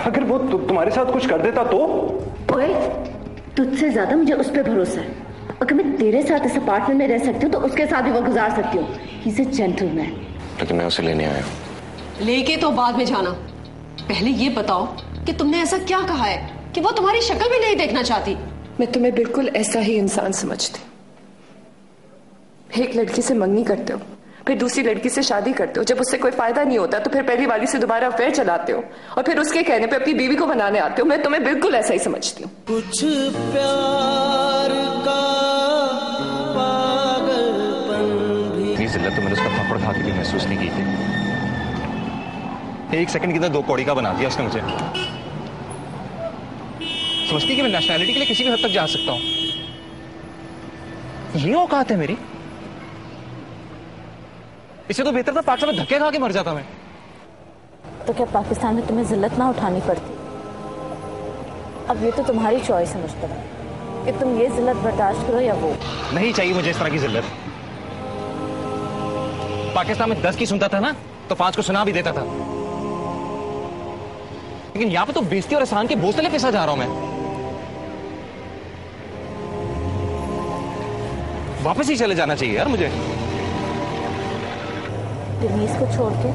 अगर वो तुम्हारे साथ कुछ कर देता तो? ओए, तुझसे ज्यादा मुझे उस पर भरोसा है। अगर मैं तेरे साथ इस अपार्टमेंट में रह सकती हूँ तो उसके साथ भी वो गुजार सकती हूँ। He is a gentleman. लेकिन मैं उसे लेने आया हूँ। लेके तो बाद में जाना, पहले ये बताओ कि तुमने ऐसा क्या कहा है कि वो तुम्हारी शक्ल भी नहीं देखना चाहती। मैं तुम्हें बिल्कुल ऐसा ही इंसान समझती। एक लड़की से मंगनी करते हो, फिर दूसरी लड़की से शादी करते हो, जब उससे कोई फायदा नहीं होता तो फिर पहली वाली से दोबारा अफेयर चलाते हो और फिर उसके कहने पे अपनी बीवी को बनाने आते हो। मैं तुम्हें बिल्कुल ऐसा ही समझती हूँ। कुछ प्यार का पागलपन भी। इतनी जिल्लत तो मैंने उसका थप्पड़ खा के भी महसूस नहीं की थी। एक सेकंड की तरह 2 कौड़ी का बना दिया उसने मुझे। समझती कि मैं नेशनैलिटी के लिए किसी भी हद तक जा सकता हूं। ये औकात है मेरी। इससे तो बेहतर था पाकिस्तान में धक्के खा के मर जाता मैं। तो क्या पाकिस्तान में तुम्हें जिल्लत ना उठानी पड़ती? अब ये तो तुम्हारी चॉइस है मुश्तबा कि तुम ये जिल्लत बर्दाश्त करो या वो। नहीं चाहिए मुझे इस तरह की जिल्लत। पाकिस्तान में 10 की सुनता था ना तो 5 को सुना भी देता था, लेकिन यहां पे तो बेइज्जती और एहसान के बोझ तले पिसा जा रहा हूं मैं। वापस ही चले जाना चाहिए यार मुझे। डिनीज को छोड़ के?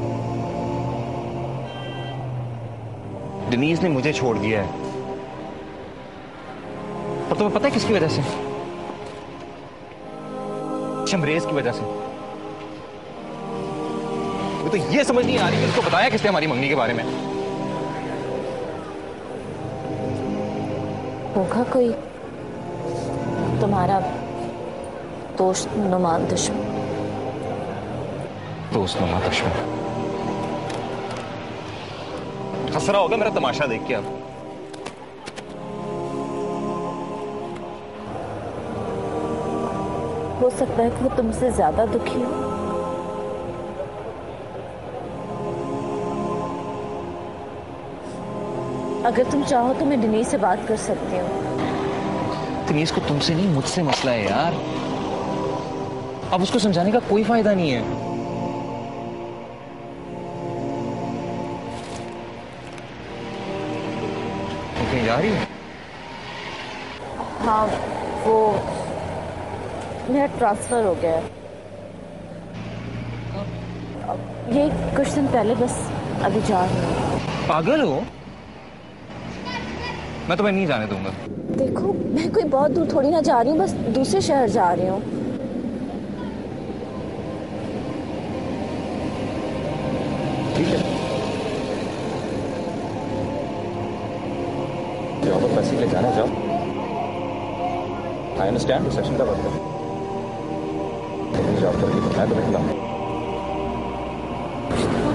डिनीज ने मुझे छोड़ दिया है। और तुम्हें पता है किसकी वजह से? शमरेज की वजह से। मुझे तो ये समझ नहीं आ रही कि उसको बताया किसने हमारी मंगनी के बारे में। होगा कोई तुम्हारा दोस्त नुमा दुश्मन। दोस्त नुमा दुश्मन हंस रहा होगा मेरा तमाशा देख के। अब हो सकता है कि वो तुमसे ज्यादा दुखी हो। अगर तुम चाहो तो मैं डिनीज से बात कर सकती हूँ। डिनीज को तुमसे नहीं मुझसे मसला है यार। अब उसको समझाने का कोई फायदा नहीं है। कहीं जा रही हो? हाँ, वो मेरा ट्रांसफर हो गया है। ये कुछ दिन पहले, बस अभी जा रही हूँ। पागल हो? मैं तुम्हें नहीं जाने दूंगा। देखो, मैं कोई बहुत दूर थोड़ी ना जा रही हूँ, बस दूसरे शहर जा रही हूँ। ठीक है, जाओ तो पैसे के लिए जाना, जाओ। आई अंडरस्टैंड रिसेप्शन का मतलब जॉब करके तो मैं तुम्हें खिलाऊंगा।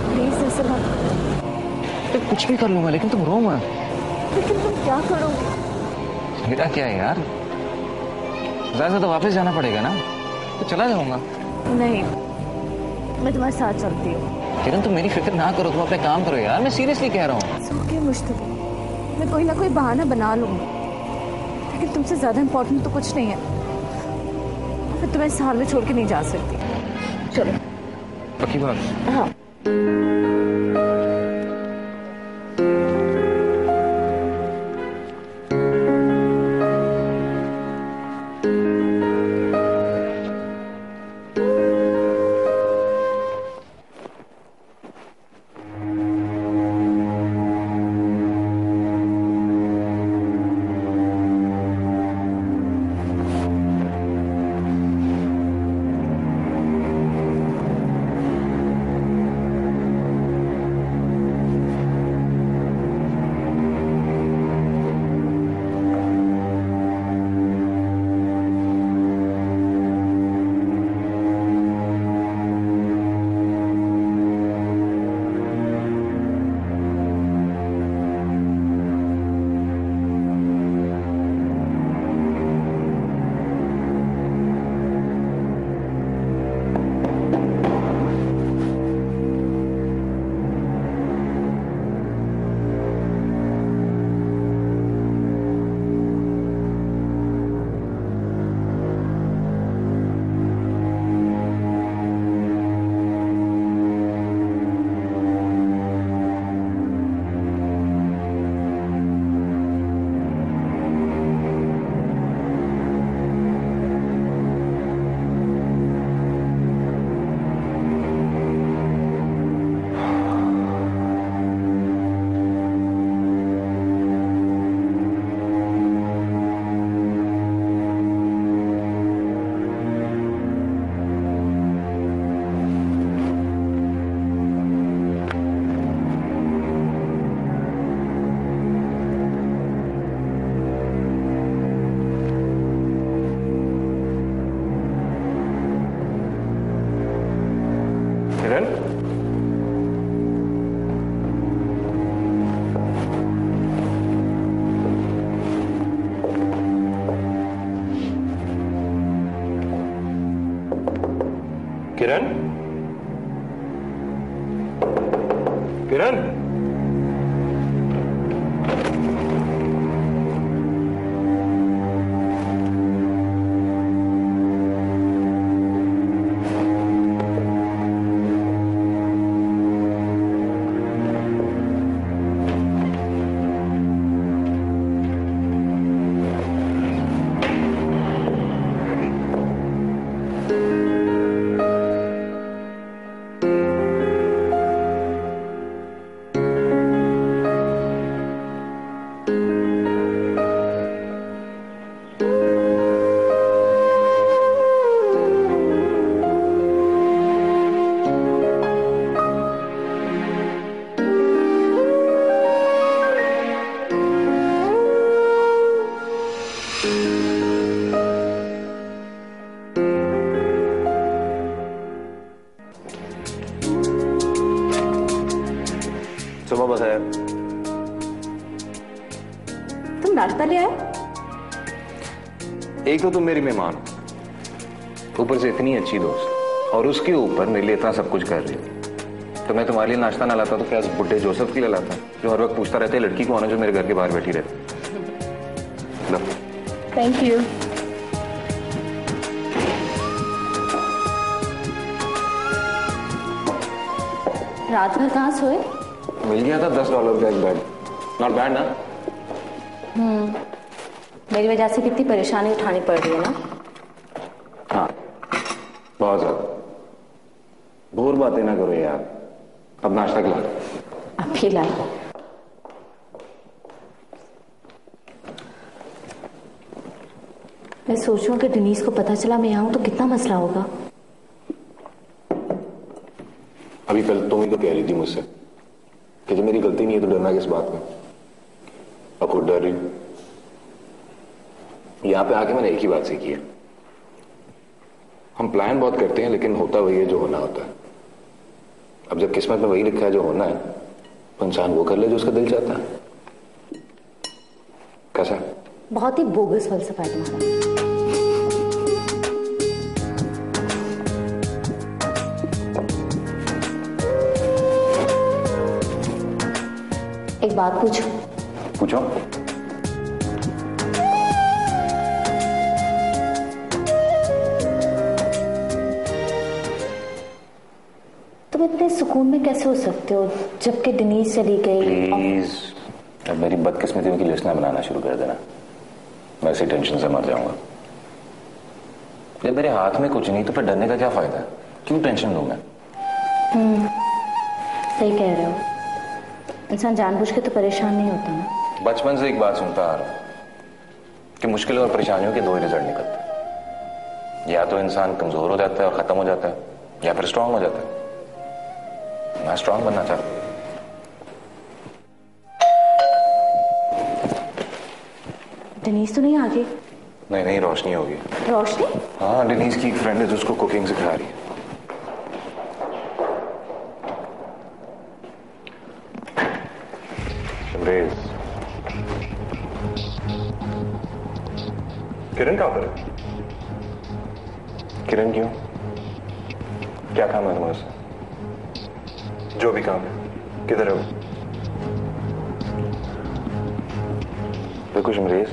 प्लीज ऐसे मत। तो कुछ भी कर लूंगा लेकिन तुम रो मत। लेकिन तुम क्या करोगे? मेरा क्या है यार, ज्यादा तो वापस जाना पड़ेगा ना, तो चला जाऊंगा। नहीं, मैं तुम्हारे साथ चलती हूँ। किरण तुम मेरी फिक्र ना करो, तुम अपने काम करो यार, मैं सीरियसली कह रहा हूँ। ओके मुश्तबा, मैं कोई ना कोई बहाना बना लूंगी, लेकिन तुमसे ज्यादा इम्पोर्टेंट तो कुछ नहीं है। मैं तुम्हें इस हाल में छोड़ के नहीं जा सकती। चलो। पक्की बात? हाँ। किरण, किरण, सुबह बस है। तुम नाश्ता ले आए? एक तो तुम मेरी मेहमान हो, ऊपर से इतनी अच्छी दोस्त, और उसके ऊपर मेरे लिए इतना सब कुछ कर रही हो। तो मैं तुम्हारे लिए नाश्ता ना लाता तो क्या उस बुड्ढे जोसेफ के लिए लाता, जो हर वक्त पूछता रहता है लड़की कौन है जो मेरे घर के बाहर बैठी रहती। Thank you. रात भर कहाँ सोए? मिल गया था $10 का एक बेड। नॉट बैड ना? मेरी वजह से कितनी परेशानी उठानी पड़ रही है ना? हाँ, बहुत ज्यादा। भोर बातें ना करो यार, अब नाश्ता खिला दो। अब भी लाए। मैं सोच रहा हूँ कि डेनीज को पता चला मैं आऊँ तो कितना मसला होगा। अभी कल तुम ही तो कह रही थी मुझसे कि जब मेरी गलती नहीं है तो डरना किस बात का। अब खुद डर रही हूं। यहां पे आके मैंने एक ही बात सीखी है, हम प्लान बहुत करते हैं लेकिन होता वही है जो होना होता है। अब जब किस्मत में वही लिखा है जो होना है तो इंसान वो कर ले जो उसका दिल चाहता है। कैसा? बहुत ही बोगस फलसफा है तुम्हारा। एक बात पूछूं? पूछो। तुम इतने सुकून में कैसे हो सकते हो जबकि डेनीज चली गई? प्लीज अब मेरी बदकिस्मतियों की लिस्ट ना बनाना शुरू कर देना, मैं इसी टेंशन से मर जाऊंगा। जब मेरे हाथ में कुछ नहीं तो फिर डरने का क्या फायदा है? क्यों टेंशन लूं मैं? सही कह रहे हो, इंसान जानबूझ के तो परेशान नहीं होता ना। बचपन से एक बात सुनता आ रहा हूं कि मुश्किलों और परेशानियों के दो ही रिजल्ट निकलते हैं, या तो इंसान कमजोर हो जाता है और खत्म हो जाता है, या फिर स्ट्रांग हो जाता है। मैं स्ट्रांग बनना चाहता हूं। डेनीज तो नहीं आ गई? नहीं नहीं, रोशनी होगी। रोशनी? हाँ, डेनीज की एक फ्रेंड है जो उसको कुकिंग सिखा रही है। किरण कहाँ पर है? किरण क्यों? क्या काम है तुम्हारे से? जो भी काम है, किधर है वो? देखो शमरेज,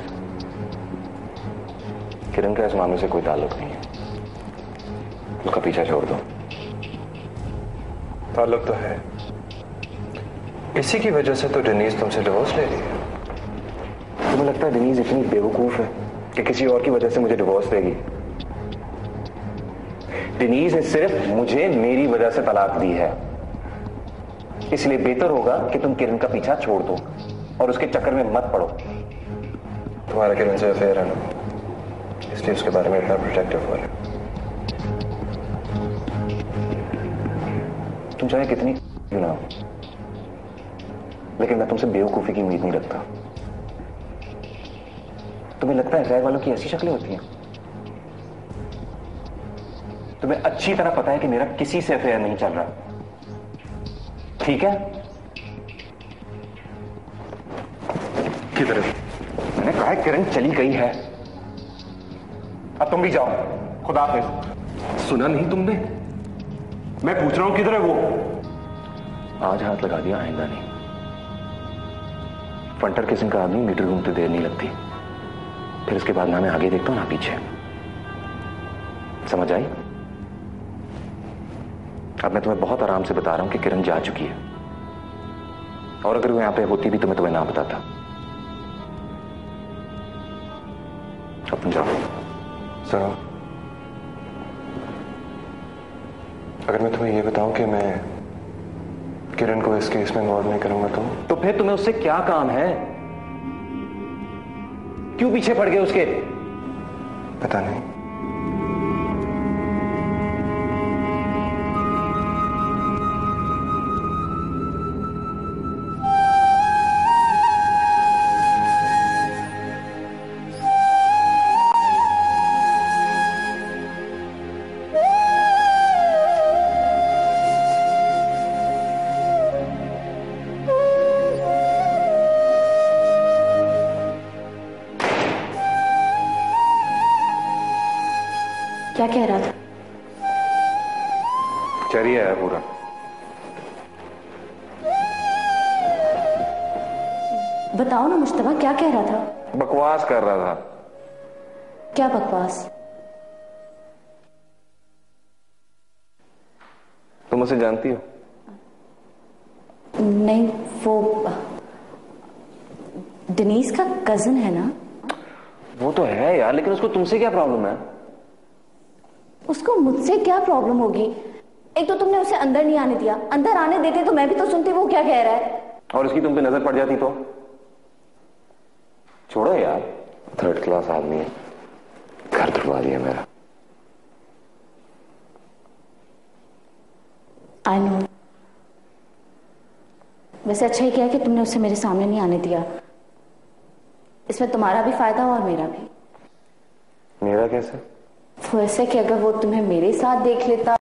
किरण का इस मामले से कोई ताल्लुक नहीं है, उसका पीछा छोड़ दो। ताल्लुक तो है, इसी की वजह से तो डेनीज तुमसे डिवोर्स ले रही है। तुम्हें लगता है डेनीज इतनी बेवकूफ है कि किसी और की वजह से मुझे डिवोर्स देगी? डेनीज ने सिर्फ मुझे मेरी वजह से तलाक दी है, इसलिए बेहतर होगा कि तुम किरण का पीछा छोड़ दो और उसके चक्कर में मत पड़ो। तुम्हारा किरण से अफेयर है ना, इसलिए उसके बारे में इतना प्रोटेक्टिव हो रहे हो। तुम चाहे कितनी ना हो, लेकिन मैं तुमसे बेवकूफी की उम्मीद नहीं रखता। तुम्हें लगता है अफेयर वालों की ऐसी शक्लें होती हैं? तुम्हें अच्छी तरह पता है कि मेरा किसी से अफेयर नहीं चल रहा, ठीक है? किधर है? मैंने कहा है किरण चली गई है, अब तुम भी जाओ। खुदा हाफिज। सुना नहीं तुमने? मैं पूछ रहा हूं किधर है वो? आज हाथ लगा दिया, आएगा नहीं। फंटर किस्म का आदमी मीटर घूमते देर नहीं लगती। फिर उसके बाद ना मैं आगे देखता हूं ना पीछे। समझ आई? अब मैं तुम्हें बहुत आराम से बता रहा हूं कि किरण जा चुकी है, और अगर वो यहां पे होती भी तो मैं तुम्हें ना बताता। अब तुम जाओ। सुनो, अगर मैं तुम्हें यह बताऊं कि मैं किरण को इस केस में इन्वॉल्व नहीं करूंगा तो फिर तुम्हें उससे क्या काम है? क्यों पीछे पड़ गए उसके? पता नहीं। क्या कह रहा था? चरिया है पूरा। बताओ ना मुश्तबा, क्या कह रहा था? बकवास कर रहा था। क्या बकवास? तुम उसे जानती हो? नहीं, वो डेनीस का कजन है ना? वो तो है यार, लेकिन उसको तुमसे क्या प्रॉब्लम है? उसको मुझसे क्या प्रॉब्लम होगी? एक तो तुमने उसे अंदर नहीं आने दिया, अंदर आने देते तो मैं भी तो सुनती वो क्या कह रहा है। और उसकी तुम पे नजर पड़ जाती तो? छोड़ो यार, थर्ड क्लास आदमी है, घर तुड़वा दिया मेरा। I know. वैसे अच्छा ही किया कि तुमने उसे मेरे सामने नहीं आने दिया। इसमें तुम्हारा भी फायदा और मेरा भी। मेरा कैसे? वो ऐसे कि अगर वो तुम्हें मेरे साथ देख लेता